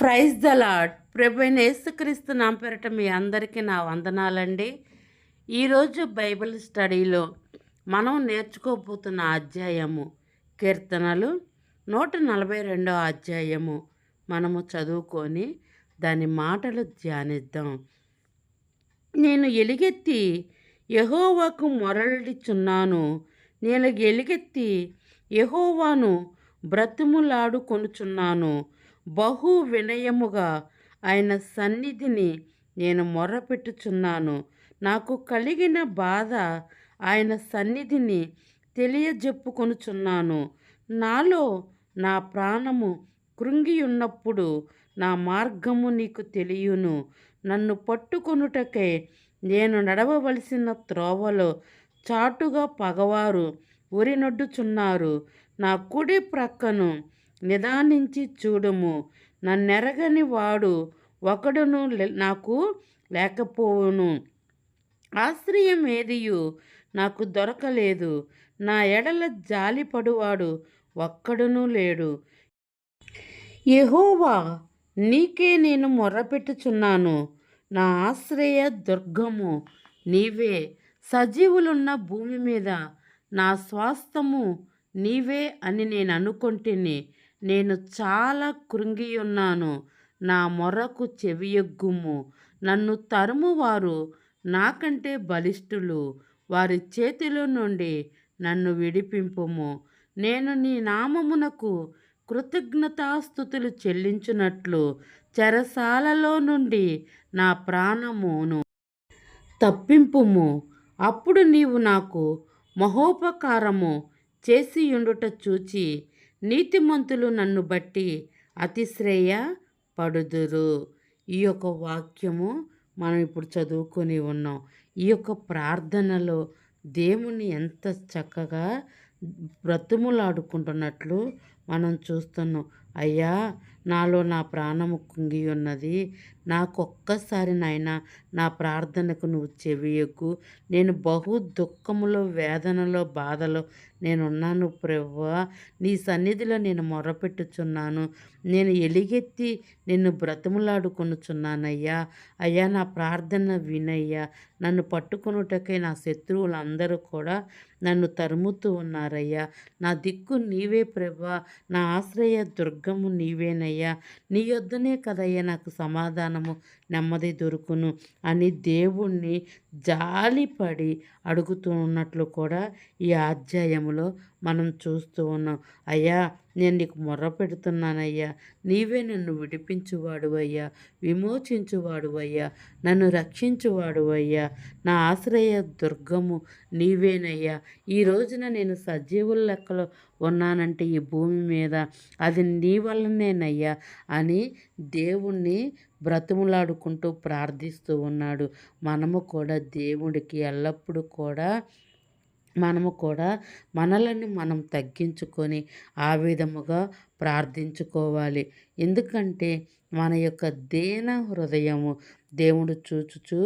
Praise the lord. ప్రభువైన యేసుక్రీస్తు నామం పేరట మీ అందరికీ నా వందనాలండి. ఈరోజు బైబిల్ స్టడీలో మనం నేర్చుకోబోతున్న అధ్యాయము కీర్తనలు 142 అధ్యాయము మనము చదువుకొని దాని మాటలు ధ్యానిద్దాం. నేను ఎలుగెత్తి యెహోవాకు మొరలిచున్నాను. నేను ఎలుగెత్తి యెహోవాను బ్రతిమలాడుకొనుచున్నాను. బహు వినయముగా ఆయన సన్నిధిని నేను మొర్రపెట్టుచున్నాను. నాకు కలిగిన బాధ ఆయన సన్నిధిని తెలియజెప్పుకొనుచున్నాను. నాలో నా ప్రాణము కృంగియున్నప్పుడు నా మార్గము నీకు తెలియును. నన్ను పట్టుకొనుటకై నేను నడవవలసిన త్రోవలో చాటుగా పగవారు ఉరినొడ్డుచున్నారు. నా కుడి ప్రక్కను నిదానించి చూడుము. నన్నెరగని వాడు ఒకడును నాకు లేకపోవును. ఆశ్రయం ఏదియు నాకు దొరకలేదు. నా ఎడల జాలిపడువాడు ఒక్కడునూ లేడు. యెహోవా, నీకే నేను మొర్రపెట్టుచున్నాను. నా ఆశ్రయ దుర్గము నీవే. సజీవులున్న భూమి మీద నా స్వాస్థ్యము నీవే అని నేను అనుకొంటిని. నేను చాలా కృంగియున్నాను. నా మొర్రకు చెవియొగ్గుము. నన్ను తరుమువారు నాకంటే బలిష్ఠులు. వారి చేతిలో నుండి నన్ను విడిపింపుము. నేను నీ నామమునకు కృతజ్ఞతాస్తుతులు చెల్లించునట్లు చెరసాలలో నుండి నా ప్రాణమును తప్పింపుము. అప్పుడు నీవు నాకు మహోపకారము చేసియుండుట చూచి నీతిమంతులు నన్ను బట్టి అతిశ్రేయ పడుదురు. ఈ యొక్క వాక్యము మనం ఇప్పుడు చదువుకొని ఉన్నాం. ఈ యొక్క ప్రార్థనలో దేవుని ఎంత చక్కగా బ్రతుములాడుకుంటున్నట్లు మనం చూస్తున్నాం. అయ్యా, నాలో నా ప్రాణము కుంగి ఉన్నది. నాకొక్కసారి నాయన నా ప్రార్థనకు నువ్వు చెవియొగ్గు. నేను బహు దుఃఖములో, వేదనలో, బాధలో నేనున్నాను ప్రభువా. నీ సన్నిధిలో నేను మొర్రపెట్టుచున్నాను. నేను ఎలుగెత్తి నిన్ను బ్రతిమలాడుకొనుచున్నానయ్యా. అయ్యా, నా ప్రార్థన వినయ్యా. నన్ను పట్టుకొనుటకై నా శత్రువులందరూ కూడా నన్ను తరుముతూ ఉన్నారయ్యా. నా దిక్కు నీవే ప్రభువా. నా ఆశ్రయ దుర్గము నీవేనయ్యా. నీ యొద్దనే కదయ్యా నాకు సమాధానము, నెమ్మది దొరుకును అని దేవుణ్ణి జాలిపడి అడుగుతూ ఉన్నట్లు కూడా ఈ అధ్యాయములో మనం చూస్తూ ఉన్నాం. అయ్యా, నేను నీకు మొర్ర పెడుతున్నానయ్యా. నీవే నన్ను విడిపించువాడువయ్యా, విమోచించువాడువయ్యా, నన్ను రక్షించువాడువయ్యా. నా ఆశ్రయ దుర్గము నీవేనయ్యా. ఈ రోజున నేను సజీవుల లెక్కలో ఉన్నానంటే ఈ భూమి మీద అది నీ వల్లనేనయ్యా అని దేవుణ్ణి బ్రతిమలాడుకుంటూ ప్రార్థిస్తూ ఉన్నాడు. మనము కూడా దేవుడికి ఎల్లప్పుడూ కూడా మనలను మనం తగ్గించుకొని ఆ విధముగా ప్రార్థించుకోవాలి. ఎందుకంటే మన యొక్క దీన హృదయము దేవుడు చూచుచూ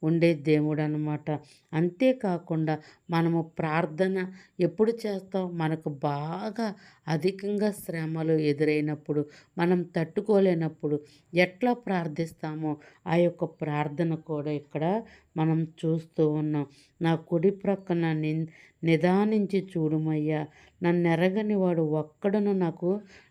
ఉండే దేవుడు అనమాట. అంతేకాకుండా మనము ప్రార్థన ఎప్పుడు చేస్తాం? మనకు బాగా అధికంగా శ్రమలు ఎదురైనప్పుడు, మనం తట్టుకోలేనప్పుడు ఎట్లా ప్రార్థిస్తామో ఆ యొక్క ప్రార్థన కూడా ఇక్కడ మనం చూస్తూ ఉన్నాం. నా కుడి ప్రక్కన నిదానించి చూడుమయ్యా. నన్నెరగని వాడు ఒక్కడును నాకు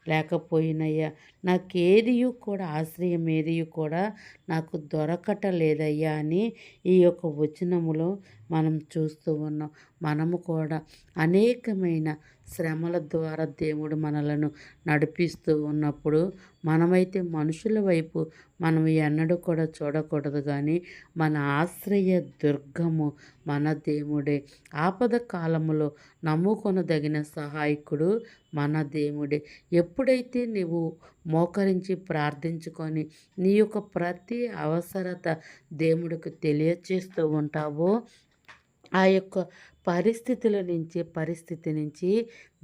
లేకపోయినయ్యా. నాకేదియు కూడా ఆశ్రయం ఏదియు కూడా నాకు దొరకటలేదయ్యా అని ఈ యొక్క వచనములో మనం చూస్తూ ఉన్నాం. మనము కూడా అనేకమైన శ్రమల ద్వారా దేవుడు మనలను నడిపిస్తూ ఉన్నప్పుడు మనమైతే మనుషుల వైపు మనం ఎన్నడూ కూడా చూడకూడదు. కానీ మన ఆశ్రయ దుర్గము మన దేవుడే. ఆపద కాలములో నమ్ముకొనదగిన సహాయకుడు మన దేవుడే. ఎప్పుడైతే నీవు మోకరించి ప్రార్థించుకొని నీ యొక్క ప్రతి అవసరత దేవుడికి తెలియచేస్తూ ఉంటావో ఆ యొక్క పరిస్థితి నుంచి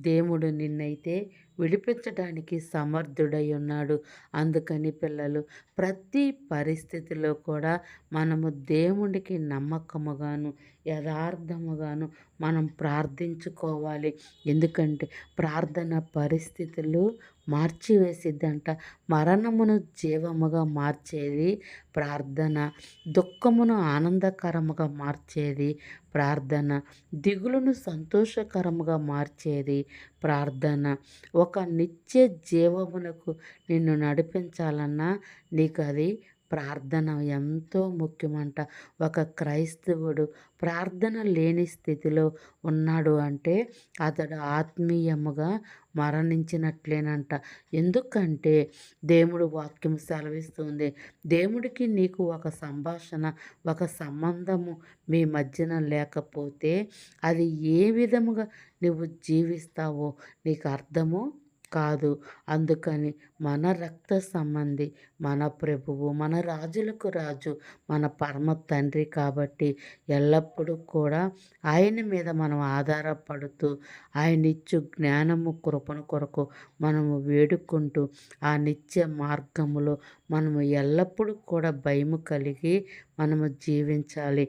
దేవుడు నిన్నైతే విడిపించడానికి సమర్థుడై ఉన్నాడు. అందుకని పిల్లలు, ప్రతి పరిస్థితిలో కూడా మనము దేవుడికి నమ్మకముగాను యథార్థముగాను మనం ప్రార్థించుకోవాలి. ఎందుకంటే ప్రార్థన పరిస్థితులు మార్చివేసిద్దంట. మరణమును జీవముగా మార్చేది ప్రార్థన. దుఃఖమును ఆనందకరముగా మార్చేది ప్రార్థన. దిగులును సంతోషకరముగా మార్చేది ప్రార్థన. ఒక నిత్య జీవమునకు నిన్ను నడిపించాలన్నా నీకది ప్రార్థన ఎంతో ముఖ్యమంట. ఒక క్రైస్తవుడు ప్రార్థన లేని స్థితిలో ఉన్నాడు అంటే అతడు ఆత్మీయముగా మరణించినట్లేనంట. ఎందుకంటే దేవుడు వాక్యం సెలవిస్తుంది. దేవుడికి నీకు ఒక సంభాషణ, ఒక సంబంధము మీ మధ్యన లేకపోతే అది ఏ విధముగా నువ్వు జీవిస్తావో నీకు అర్థము కాదు. అందుకని మన రక్త సంబంధి, మన ప్రభువు, మన రాజులకు రాజు, మన పరమ తండ్రి కాబట్టి ఎల్లప్పుడూ కూడా ఆయన మీద మనం ఆధారపడుతూ ఆయన ఇచ్చు జ్ఞానము కృపను కొరకు మనము వేడుకుంటూ ఆ నిత్య మార్గములో మనము ఎల్లప్పుడూ కూడా భయము కలిగి మనము జీవించాలి.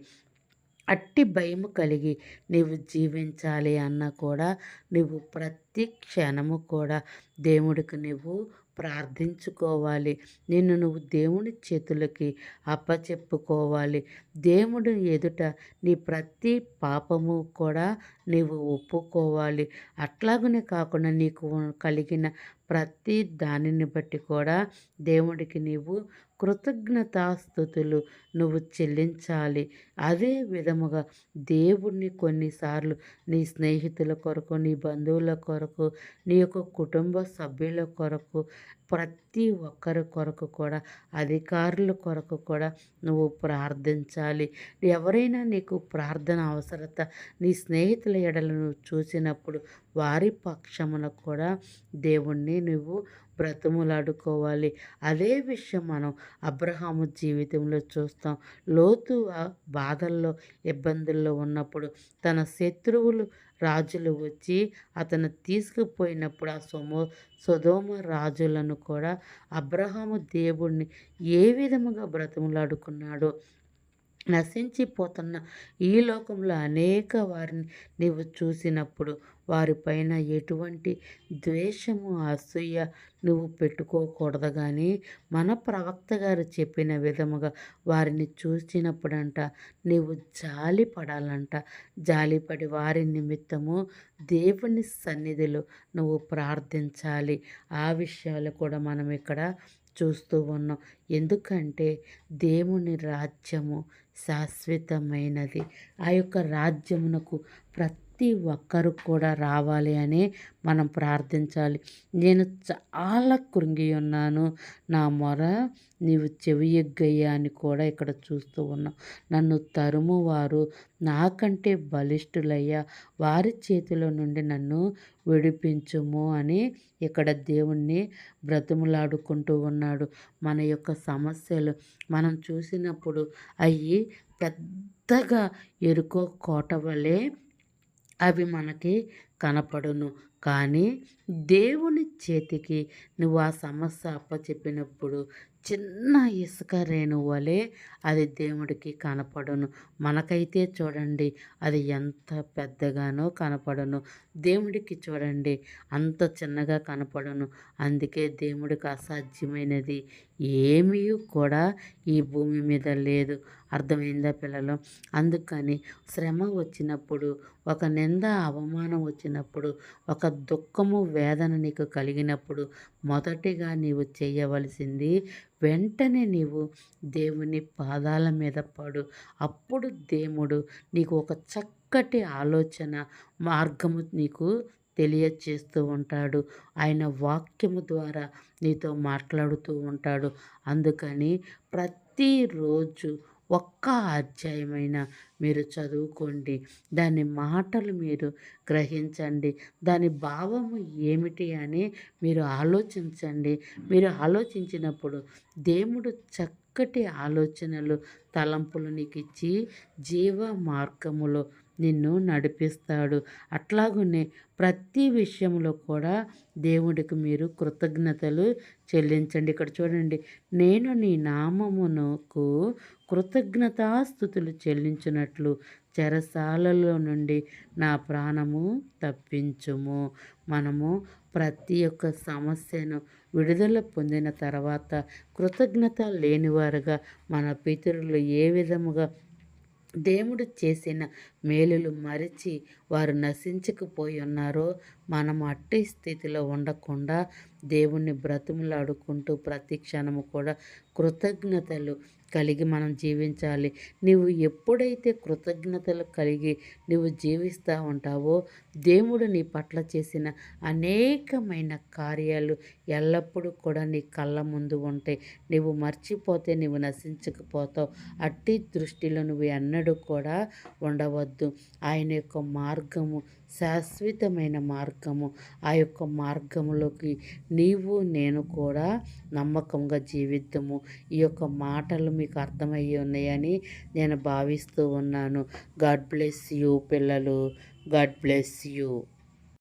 అట్టి భయము కలిగి నీవు జీవించాలి అన్నా కూడా నువ్వు ప్రతి క్షణము కూడా దేవుడికి నువ్వు ప్రార్థించుకోవాలి. నిన్ను నువ్వు దేవుని చేతులకి అప్పచెప్పుకోవాలి. దేవుడు ఎదుట నీ ప్రతి పాపము కూడా నీవు ఒప్పుకోవాలి. అట్లాగనే కాకుండా నీకు కలిగిన ప్రతి దానిని బట్టి కూడా దేవుడికి నీవు కృతజ్ఞతాస్థుతులు నువ్వు చెల్లించాలి. అదే విధముగా దేవుణ్ణి కొన్నిసార్లు నీ స్నేహితుల కొరకు, నీ బంధువుల కొరకు, నీ యొక్క కుటుంబ సభ్యుల కొరకు, ప్రతి ఒక్కరి కొరకు కూడా, అధికారుల కొరకు కూడా నువ్వు ప్రార్థించాలి. ఎవరైనా నీకు ప్రార్థన అవసరత నీ స్నేహితుల ఎడల నువ్వు చూసినప్పుడు వారి పక్షమున కూడా దేవుణ్ణి నువ్వు బ్రతిమలాడుకోవాలి. అదే విషయం మనం అబ్రహాము జీవితంలో చూస్తాం. లోతు బాధల్లో, ఇబ్బందుల్లో ఉన్నప్పుడు తన శత్రువులు రాజులు వచ్చి అతను తీసుకుపోయినప్పుడు ఆ సొదొమ రాజులను కూడా అబ్రహాము దేవుణ్ణి ఏ విధముగా బ్రతిమలాడుకున్నాడో, నశించిపోతున్న ఈ లోకంలో అనేక వారిని నీవు చూసినప్పుడు వారిపైన ఎటువంటి ద్వేషము, అసూయ నువ్వు పెట్టుకోకూడదు. కానీ మన ప్రవక్త గారు చెప్పిన విధముగా వారిని చూసినప్పుడంట నీవు జాలి పడాలంట. జాలిపడి వారి నిమిత్తము దేవుని సన్నిధిలో నువ్వు ప్రార్థించాలి. ఆ విషయాలు కూడా మనం ఇక్కడ చూస్తూ ఉన్నాం. ఎందుకంటే దేవుని రాజ్యము శాశ్వతమైనది. ఆ యొక్క రాజ్యమునకు ప్రతి ఒక్కరు కూడా రావాలి అని మనం ప్రార్థించాలి. నేను చాలా కృంగి ఉన్నాను, నా మొర నీవు చెవియొగ్గయ్యా అని కూడా ఇక్కడ చూస్తూ ఉన్నాం. నన్ను తరుమువారు నాకంటే బలిష్ఠులయ్యా, వారి చేతిలో నుండి నన్ను విడిపించుము అని ఇక్కడ దేవుణ్ణి బ్రతిమలాడుకుంటూ ఉన్నాడు. మన యొక్క సమస్యలు మనం చూసినప్పుడు అవి పెద్దగా ఎరుకో కోట వలె అవి మనకి కనపడును. కానీ దేవుని చేతికి నువ్వు ఆ సమస్య అప్పచెప్పినప్పుడు చిన్న ఇసుక రేణు వలె అది దేవుడికి కనపడును. మనకైతే చూడండి అది ఎంత పెద్దగానో కనపడును, దేవుడికి చూడండి అంత చిన్నగా కనపడును. అందుకే దేవుడికి అసాధ్యమైనది ఏమీ కూడా ఈ భూమి మీద లేదు. అర్థమైందా పిల్లలు? అందుకని శ్రమ వచ్చినప్పుడు, ఒక నింద అవమానం వచ్చినప్పుడు, ఒక దుఃఖము వేదన నీకు కలిగినప్పుడు మొదటిగా నీవు చేయవలసింది వెంటనే నీవు దేవుని పాదాల మీద పడు. అప్పుడు దేవుడు నీకు ఒక చక్కటి ఆలోచన మార్గము నీకు తెలియచేస్తూ ఉంటాడు. ఆయన వాక్యము ద్వారా నీతో మాట్లాడుతూ ఉంటాడు. అందుకని ప్రతిరోజు ఒక్క అధ్యాయమైనా మీరు చదువుకోండి. దాని మాటలు మీరు గ్రహించండి. దాని భావము ఏమిటి అని మీరు ఆలోచించండి. మీరు ఆలోచించినప్పుడు దేవుడు చక్కటి ఆలోచనలు, తలంపులు నీకు ఇచ్చి జీవ మార్గములో నిన్ను నడిపిస్తాడు. అట్లాగునే ప్రతి విషయంలో కూడా దేవుడికి మీరు కృతజ్ఞతలు చెల్లించండి. ఇక్కడ చూడండి, నేను నీ నామమునకు కృతజ్ఞతాస్థుతులు చెల్లించునట్లు చెరసాలలో నుండి నా ప్రాణము తప్పించుము. మనము ప్రతి ఒక్క సమస్యను విడుదల పొందిన తర్వాత కృతజ్ఞత లేనివారుగా మన పితరులు ఏ విధముగా దేవుడు చేసిన మేలులు మరిచి వారు నశించకపోయి ఉన్నారో, మనం అట్టి స్థితిలో ఉండకుండా దేవుణ్ణి బ్రతిమలాడుకుంటూ ప్రతి క్షణము కూడా కృతజ్ఞతలు కలిగి మనం జీవించాలి. నీవు ఎప్పుడైతే కృతజ్ఞతలు కలిగి నువ్వు జీవిస్తూ ఉంటావో, దేవుడు నీ పట్ల చేసిన అనేకమైన కార్యాలు ఎల్లప్పుడూ కూడా నీ కళ్ళ ముందు ఉంటాయి. నువ్వు మర్చిపోతే నువ్వు నశించకపోతావు. అట్టి దృష్టిలో నువ్వు ఎన్నడూ కూడా ఉండవద్దు. ఆయన యొక్క మార్గము శాశ్వతమైన మార్గము. ఆ యొక్క మార్గములోకి నీవు నేను కూడా నమ్మకంగా జీవిద్దాము. ఈ యొక్క మాటలు మీకు అర్థమయ్యి ఉన్నాయని నేను భావిస్తూ ఉన్నాను. గాడ్ బ్లెస్ యూ పిల్లలు. God bless you.